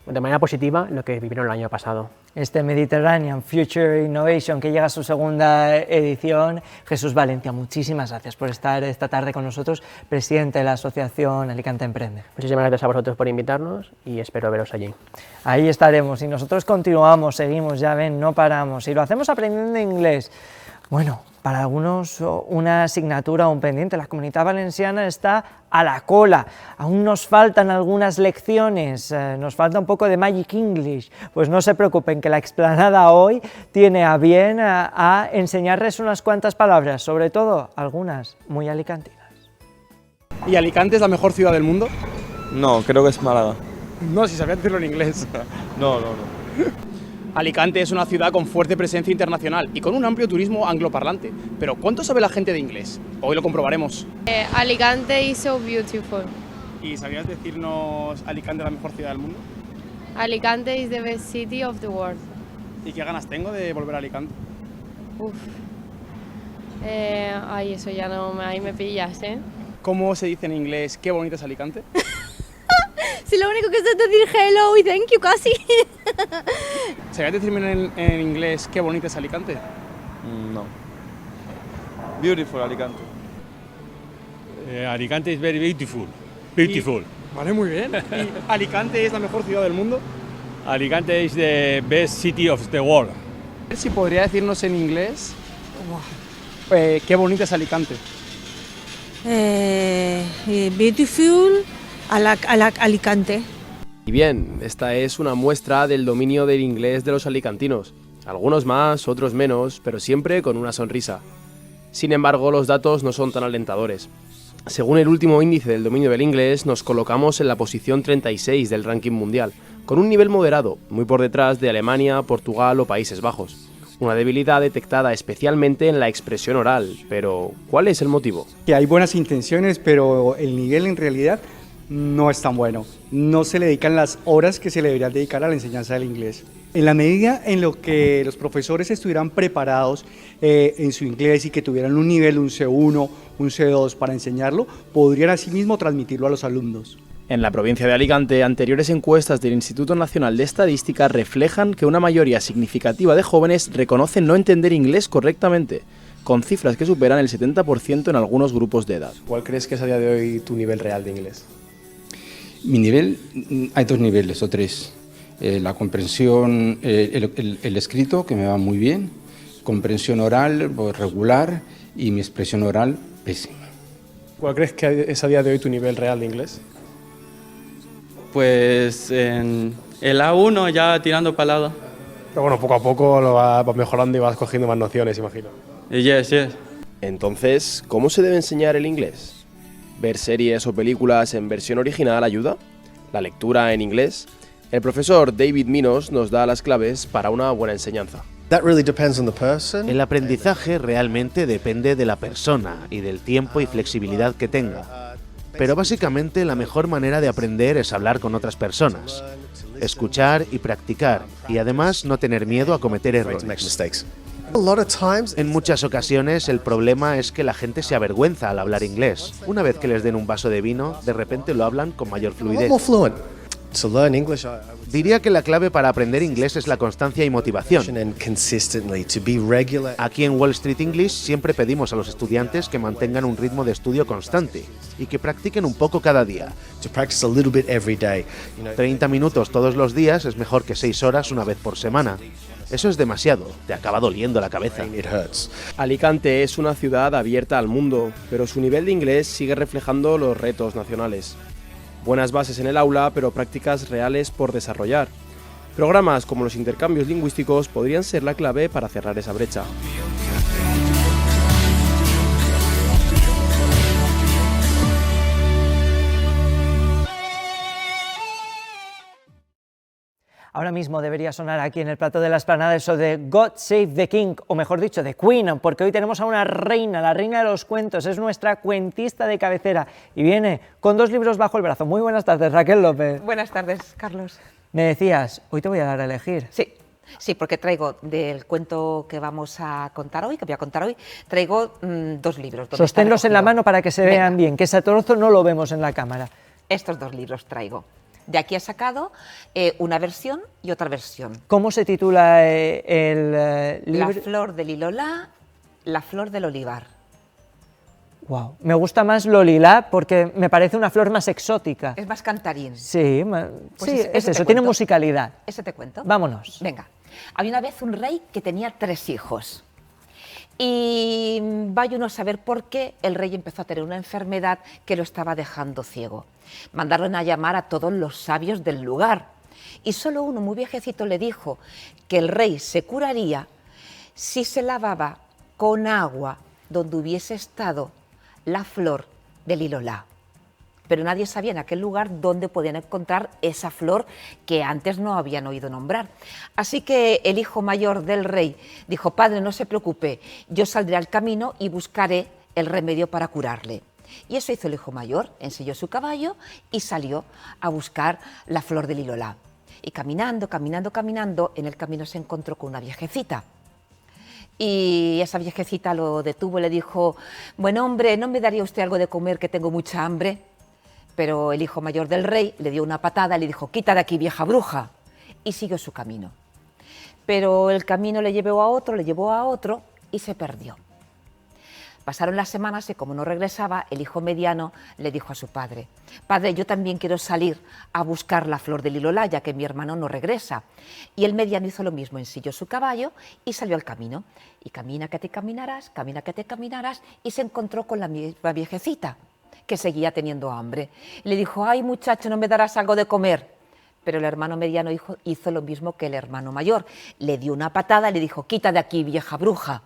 de manera positiva lo que vivieron el año pasado. Este Mediterranean Future Innovation que llega a su segunda edición. Jesús Valencia, muchísimas gracias por estar esta tarde con nosotros, presidente de la Asociación Alicante Emprende. Muchísimas gracias a vosotros por invitarnos y espero veros allí. Ahí estaremos y nosotros continuamos, seguimos, ya ven, no paramos y lo hacemos aprendiendo inglés. Bueno, para algunos una asignatura o un pendiente. La Comunitat Valenciana está a la cola. Aún nos faltan algunas lecciones, nos falta un poco de Magic English. Pues no se preocupen, que la explanada hoy tiene a bien a enseñarles unas cuantas palabras, sobre todo algunas muy alicantinas. ¿Y Alicante es la mejor ciudad del mundo? No, creo que es Málaga. No, si sabía decirlo en inglés. No. Alicante es una ciudad con fuerte presencia internacional y con un amplio turismo angloparlante. Pero ¿cuánto sabe la gente de inglés? Hoy lo comprobaremos. Alicante is so beautiful. ¿Y sabías decirnos Alicante es la mejor ciudad del mundo? Alicante is the best city of the world. ¿Y qué ganas tengo de volver a Alicante? Ay, eso ya no, ahí me pillas, ¿eh? ¿Cómo se dice en inglés qué bonita es Alicante? Si lo único que sé es decir hello y thank you casi. ¿Sabías decirme en inglés qué bonita es Alicante? No. Beautiful Alicante. Alicante is very beautiful. Beautiful. Vale, muy bien. ¿Y Alicante es la mejor ciudad del mundo? Alicante is the best city of the world. A ver si podría decirnos en inglés qué bonita es Alicante. Beautiful Alicante. Y bien, esta es una muestra del dominio del inglés de los alicantinos. Algunos más, otros menos, pero siempre con una sonrisa. Sin embargo, los datos no son tan alentadores. Según el último índice del dominio del inglés, nos colocamos en la posición 36 del ranking mundial, con un nivel moderado, muy por detrás de Alemania, Portugal o Países Bajos. Una debilidad detectada especialmente en la expresión oral, pero ¿cuál es el motivo? Que hay buenas intenciones, pero el nivel en realidad no es tan bueno. No se le dedican las horas que se le deberían dedicar a la enseñanza del inglés. En la medida en lo que los profesores estuvieran preparados en su inglés y que tuvieran un nivel, un C1, un C2 para enseñarlo, podrían asimismo transmitirlo a los alumnos. En la provincia de Alicante, anteriores encuestas del Instituto Nacional de Estadística reflejan que una mayoría significativa de jóvenes reconocen no entender inglés correctamente. con cifras que superan el 70% en algunos grupos de edad. ¿Cuál crees que es a día de hoy tu nivel real de inglés? Mi nivel, hay 2 niveles o 3. La comprensión, el escrito, que me va muy bien, comprensión oral, pues, regular, y mi expresión oral, pésima. ¿Cuál crees que es a día de hoy tu nivel real de inglés? Pues en el A1 ya tirando palada. Pero bueno, poco a poco lo vas mejorando y vas cogiendo más nociones, imagino. Yes. Entonces, ¿cómo se debe enseñar el inglés? ¿Ver series o películas en versión original ayuda? ¿La lectura en inglés? El profesor David Minos nos da las claves para una buena enseñanza. El aprendizaje realmente depende de la persona y del tiempo y flexibilidad que tenga. Pero básicamente la mejor manera de aprender es hablar con otras personas, escuchar y practicar, y además no tener miedo a cometer errores. En muchas ocasiones el problema es que la gente se avergüenza al hablar inglés. Una vez que les den un vaso de vino, de repente lo hablan con mayor fluidez. Diría que la clave para aprender inglés es la constancia y motivación. Aquí en Wall Street English siempre pedimos a los estudiantes que mantengan un ritmo de estudio constante y que practiquen un poco cada día. 30 minutos todos los días es mejor que 6 horas una vez por semana. Eso es demasiado, te acaba doliendo la cabeza. Alicante es una ciudad abierta al mundo, pero su nivel de inglés sigue reflejando los retos nacionales. Buenas bases en el aula, pero prácticas reales por desarrollar. Programas como los intercambios lingüísticos podrían ser la clave para cerrar esa brecha. Ahora mismo debería sonar aquí en el plato de la Explanada eso de God Save the King, o mejor dicho, de Queen, porque hoy tenemos a una reina, la reina de los cuentos, es nuestra cuentista de cabecera y viene con 2 libros bajo el brazo. Muy buenas tardes, Raquel López. Buenas tardes, Carlos. Me decías, hoy te voy a dar a elegir. Sí, porque traigo del cuento que vamos a contar hoy, traigo 2 libros. Sosténlos en la mano para que se vean bien, que ese trozo no lo vemos en la cámara. Estos 2 libros traigo. De aquí he sacado una versión y otra versión. ¿Cómo se titula el libro? La flor del lilolá, la flor del olivar. Wow, me gusta más lo lilá porque me parece una flor más exótica. Es más cantarín. Sí, Pues sí, es eso, tiene musicalidad. ¿Ese te cuento? Vámonos. Venga. Había una vez un rey que tenía 3 hijos. Y vaya uno a saber por qué el rey empezó a tener una enfermedad que lo estaba dejando ciego. Mandaron a llamar a todos los sabios del lugar y solo uno muy viejecito le dijo que el rey se curaría si se lavaba con agua donde hubiese estado la flor del lilolá. Pero nadie sabía en aquel lugar dónde podían encontrar esa flor que antes no habían oído nombrar. Así que el hijo mayor del rey dijo: padre, no se preocupe, yo saldré al camino y buscaré el remedio para curarle. Y eso hizo el hijo mayor, ensilló su caballo y salió a buscar la flor del lilolá. Y caminando, en el camino se encontró con una viejecita. Y esa viejecita lo detuvo y le dijo: buen hombre, ¿no me daría usted algo de comer, que tengo mucha hambre? Pero el hijo mayor del rey le dio una patada y le dijo: quita de aquí, vieja bruja, y siguió su camino. Pero el camino le llevó a otro y se perdió. Pasaron las semanas y como no regresaba, el hijo mediano le dijo a su padre: padre, yo también quiero salir a buscar la flor del lilolá, ya que mi hermano no regresa. Y el mediano hizo lo mismo, ensilló su caballo y salió al camino. Y camina que te caminarás, y se encontró con la misma viejecita, que seguía teniendo hambre. Le dijo: ay, muchacho, ¿no me darás algo de comer? Pero el hermano mediano hizo lo mismo que el hermano mayor. Le dio una patada y le dijo: quita de aquí, vieja bruja.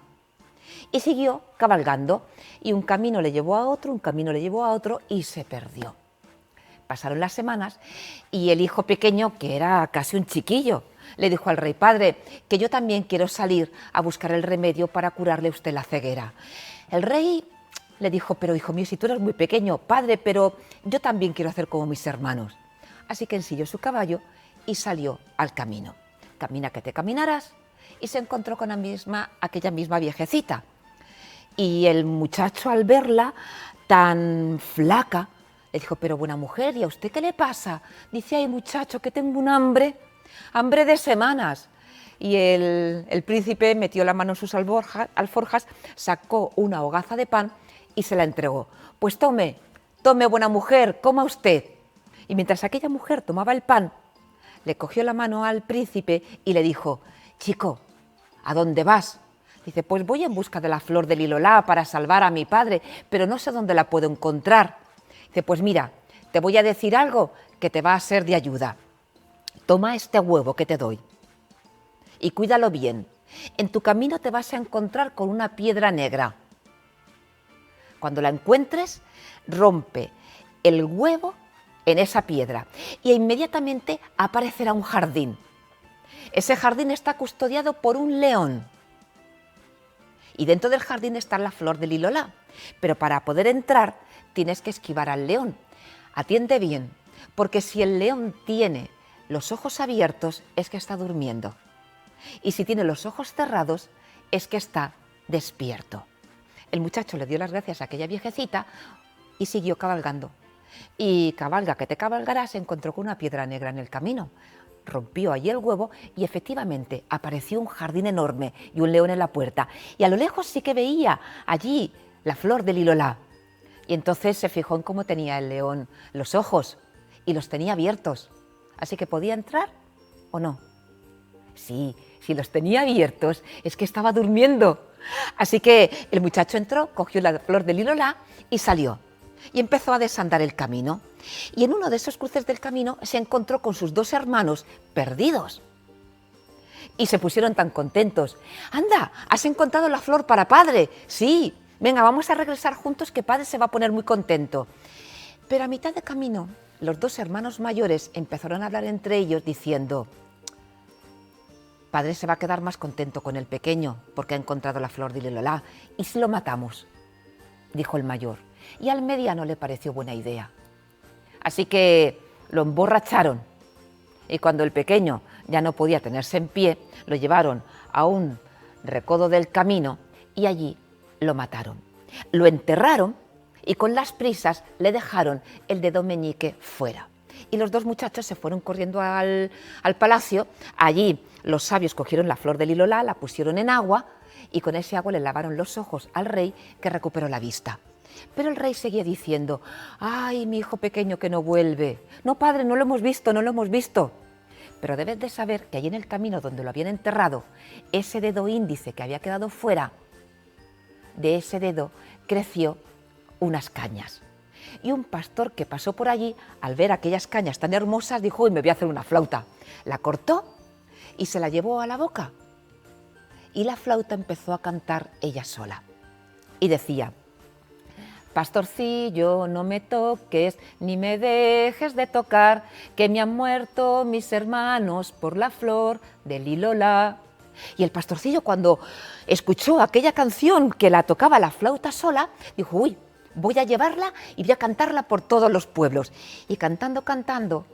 Y siguió cabalgando, y un camino le llevó a otro, y se perdió. Pasaron las semanas, y el hijo pequeño, que era casi un chiquillo, le dijo al rey: padre, que yo también quiero salir a buscar el remedio para curarle a usted la ceguera. El rey le dijo: pero hijo mío, si tú eres muy pequeño, padre, pero yo también quiero hacer como mis hermanos. Así que ensilló su caballo y salió al camino. Camina que te caminarás, y se encontró con aquella misma viejecita. Y el muchacho, al verla tan flaca, le dijo: pero buena mujer, ¿y a usted qué le pasa? Dice: ay, muchacho, que tengo un hambre de semanas. Y el príncipe metió la mano en sus alforjas, sacó una hogaza de pan y se la entregó. Pues tome, buena mujer, coma usted. Y mientras aquella mujer tomaba el pan, le cogió la mano al príncipe y le dijo: chico, ¿a dónde vas? Dice: pues voy en busca de la flor del lilolá para salvar a mi padre, pero no sé dónde la puedo encontrar. Dice: pues mira, te voy a decir algo que te va a ser de ayuda. Toma este huevo que te doy y cuídalo bien. En tu camino te vas a encontrar con una piedra negra. Cuando la encuentres, rompe el huevo en esa piedra y inmediatamente aparecerá un jardín. Ese jardín está custodiado por un león y dentro del jardín está la flor del lilolá, pero para poder entrar tienes que esquivar al león. Atiende bien, porque si el león tiene los ojos abiertos es que está durmiendo y si tiene los ojos cerrados es que está despierto. El muchacho le dio las gracias a aquella viejecita y siguió cabalgando. Y cabalga que te cabalgarás, se encontró con una piedra negra en el camino. Rompió allí el huevo y efectivamente apareció un jardín enorme y un león en la puerta. Y a lo lejos sí que veía allí la flor del lilolá. Y entonces se fijó en cómo tenía el león los ojos y los tenía abiertos. Así que podía entrar o no. Sí, si los tenía abiertos es que estaba durmiendo. Así que el muchacho entró, cogió la flor del lilolá y salió. Y empezó a desandar el camino. Y en uno de esos cruces del camino se encontró con sus dos hermanos perdidos. Y se pusieron tan contentos. ¡Anda! ¿Has encontrado la flor para padre? Sí, venga, vamos a regresar juntos que padre se va a poner muy contento. Pero a mitad de camino, los dos hermanos mayores empezaron a hablar entre ellos diciendo: padre se va a quedar más contento con el pequeño porque ha encontrado la flor de lilolá. ¿Y si lo matamos?, dijo el mayor. Y al mediano le pareció buena idea. Así que lo emborracharon y cuando el pequeño ya no podía tenerse en pie, lo llevaron a un recodo del camino y allí lo mataron. Lo enterraron y con las prisas le dejaron el dedo meñique fuera. Y los dos muchachos se fueron corriendo al palacio. Allí los sabios cogieron la flor de lilolá, la pusieron en agua y con ese agua le lavaron los ojos al rey, que recuperó la vista. Pero el rey seguía diciendo: ¡ay, mi hijo pequeño que no vuelve! No, padre, no lo hemos visto, no lo hemos visto. Pero debes de saber que allí en el camino donde lo habían enterrado, ese dedo índice que había quedado fuera, de ese dedo creció unas cañas. Y un pastor que pasó por allí, al ver aquellas cañas tan hermosas, dijo: uy, me voy a hacer una flauta. La cortó y se la llevó a la boca. Y la flauta empezó a cantar ella sola. Y decía: pastorcillo, no me toques, ni me dejes de tocar, que me han muerto mis hermanos por la flor del lilolá. Y el pastorcillo, cuando escuchó aquella canción que la tocaba la flauta sola, dijo: uy, voy a llevarla y voy a cantarla por todos los pueblos. Y cantando, cantando,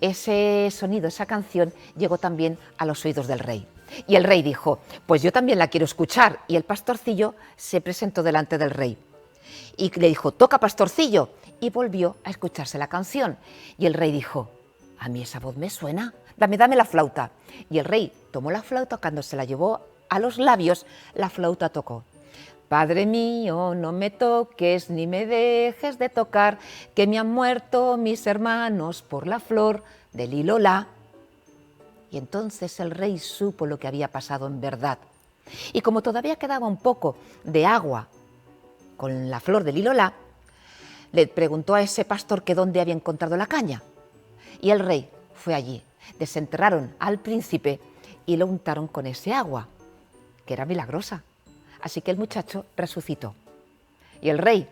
ese sonido, esa canción, llegó también a los oídos del rey. Y el rey dijo: pues yo también la quiero escuchar. Y el pastorcillo se presentó delante del rey. Y le dijo: toca, pastorcillo. Y volvió a escucharse la canción. Y el rey dijo: a mí esa voz me suena, dame la flauta. Y el rey tomó la flauta, cuando se la llevó a los labios, la flauta tocó: padre mío, no me toques, ni me dejes de tocar, que me han muerto mis hermanos por la flor del lilolá. Y entonces el rey supo lo que había pasado en verdad. Y como todavía quedaba un poco de agua con la flor del lilolá, le preguntó a ese pastor que dónde había encontrado la caña. Y el rey fue allí. Desenterraron al príncipe y lo untaron con ese agua, que era milagrosa. Así que el muchacho resucitó. Y el rey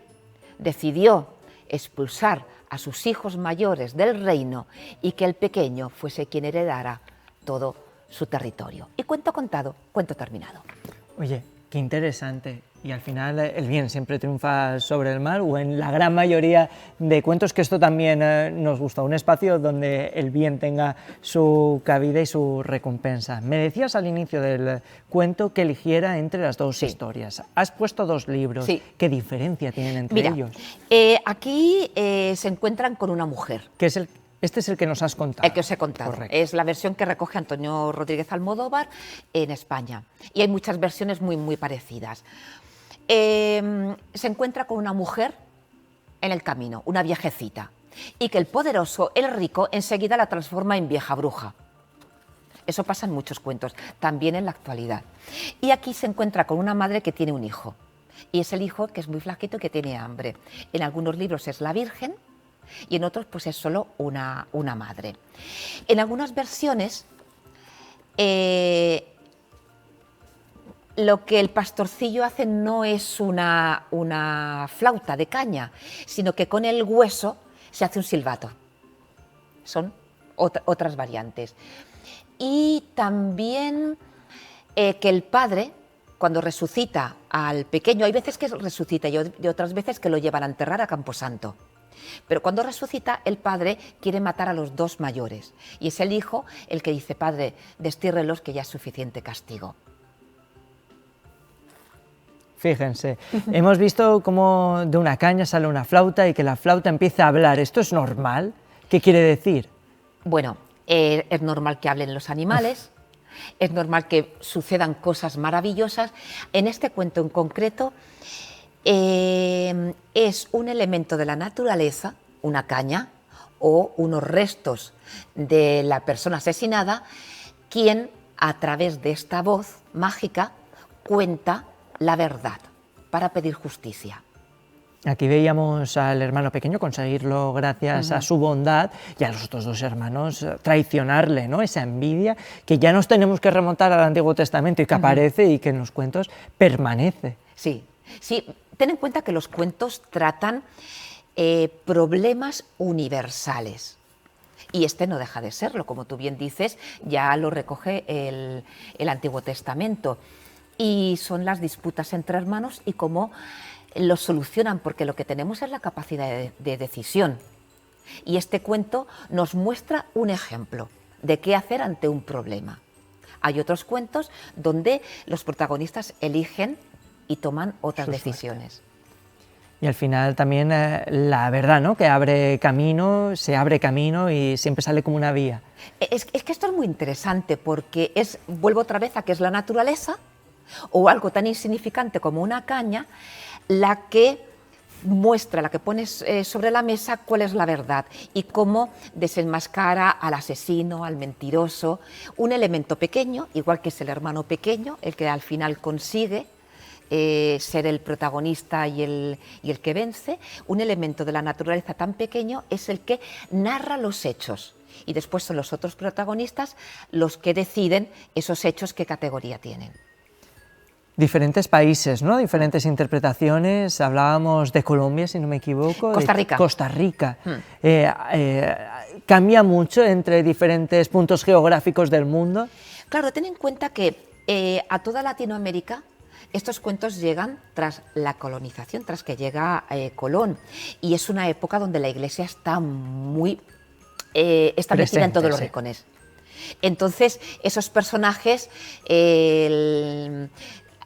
decidió expulsar a sus hijos mayores del reino y que el pequeño fuese quien heredara todo su territorio. Y cuento contado, cuento terminado. Oye, qué interesante. Y al final el bien siempre triunfa sobre el mal, o en la gran mayoría de cuentos, que esto también nos gusta, un espacio donde el bien tenga su cabida y su recompensa. Me decías al inicio del cuento que eligiera entre las dos historias. Has puesto dos libros. Sí. ¿Qué diferencia tienen entre ellos? Aquí se encuentran con una mujer. Que es Este es el que nos has contado. El que os he contado. Correcto. Es la versión que recoge Antonio Rodríguez Almodóvar en España. Y hay muchas versiones muy parecidas. Se encuentra con una mujer en el camino, una viejecita, y que el poderoso, el rico, enseguida la transforma en vieja bruja. Eso pasa en muchos cuentos, también en la actualidad. Y aquí se encuentra con una madre que tiene un hijo. Y es el hijo que es muy flaquito y que tiene hambre. En algunos libros es la Virgen y en otros pues es solo una madre. En algunas versiones lo que el pastorcillo hace no es una flauta de caña, sino que con el hueso se hace un silbato. Son otras variantes. Y también que el padre, cuando resucita al pequeño, hay veces que resucita y otras veces que lo llevan a enterrar a Camposanto. Pero cuando resucita, el padre quiere matar a los dos mayores. Y es el hijo el que dice, padre, destiérrelos que ya es suficiente castigo. Fíjense, hemos visto cómo de una caña sale una flauta y que la flauta empieza a hablar. ¿Esto es normal? ¿Qué quiere decir? Bueno, es normal que hablen los animales, es normal que sucedan cosas maravillosas. En este cuento en concreto es un elemento de la naturaleza, una caña o unos restos de la persona asesinada, quien a través de esta voz mágica cuenta la verdad para pedir justicia. Aquí veíamos al hermano pequeño conseguirlo gracias a su bondad y a los otros dos hermanos traicionarle, ¿no? Esa envidia que ya nos tenemos que remontar al Antiguo Testamento y que aparece y que en los cuentos permanece. Sí, sí, ten en cuenta que los cuentos tratan problemas universales. Y este no deja de serlo, como tú bien dices, ya lo recoge el Antiguo Testamento. Y son las disputas entre hermanos y cómo lo solucionan, porque lo que tenemos es la capacidad de decisión. Y este cuento nos muestra un ejemplo de qué hacer ante un problema. Hay otros cuentos donde los protagonistas eligen y toman otras decisiones. Y al final también la verdad, ¿no? Que abre camino, se abre camino y siempre sale como una vía. Es que esto es muy interesante porque vuelvo otra vez a que es la naturaleza o algo tan insignificante como una caña la que muestra, la que pones sobre la mesa cuál es la verdad y cómo desenmascara al asesino, al mentiroso, un elemento pequeño, igual que es el hermano pequeño, el que al final consigue ser el protagonista y el que vence. Un elemento de la naturaleza tan pequeño es el que narra los hechos y después son los otros protagonistas los que deciden esos hechos qué categoría tienen. Diferentes países, ¿no? Diferentes interpretaciones. Hablábamos de Colombia, si no me equivoco. Costa Rica. Costa Rica. ¿Cambia mucho entre diferentes puntos geográficos del mundo? Claro, ten en cuenta que a toda Latinoamérica estos cuentos llegan tras la colonización, tras que llega Colón. Y es una época donde la Iglesia está muy establecida en todos los rincones. Entonces, esos personajes...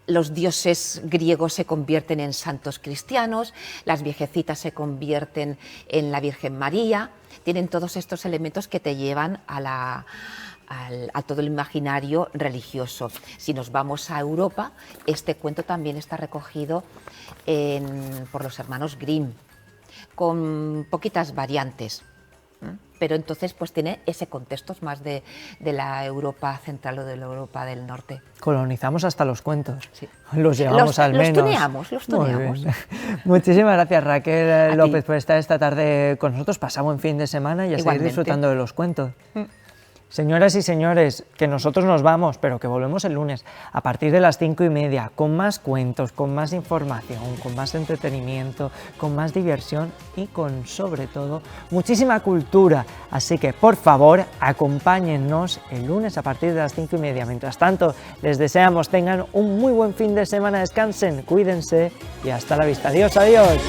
los dioses griegos se convierten en santos cristianos, las viejecitas se convierten en la Virgen María, tienen todos estos elementos que te llevan a todo el imaginario religioso. Si nos vamos a Europa, este cuento también está recogido por los hermanos Grimm, con poquitas variantes. Pero entonces pues tiene ese contexto más de la Europa central o de la Europa del norte. Colonizamos hasta los cuentos, sí. Los llevamos al menos. Los tuneamos. Muchísimas gracias Raquel López por estar esta tarde con nosotros. Pasamos buen fin de semana y a seguir disfrutando de los cuentos. Señoras y señores, que nosotros nos vamos, pero que volvemos el lunes a partir de las 5:30 con más cuentos, con más información, con más entretenimiento, con más diversión y con, sobre todo, muchísima cultura. Así que, por favor, acompáñennos el lunes a partir de las 5:30. Mientras tanto, les deseamos tengan un muy buen fin de semana, descansen, cuídense y hasta la vista. Adiós, adiós.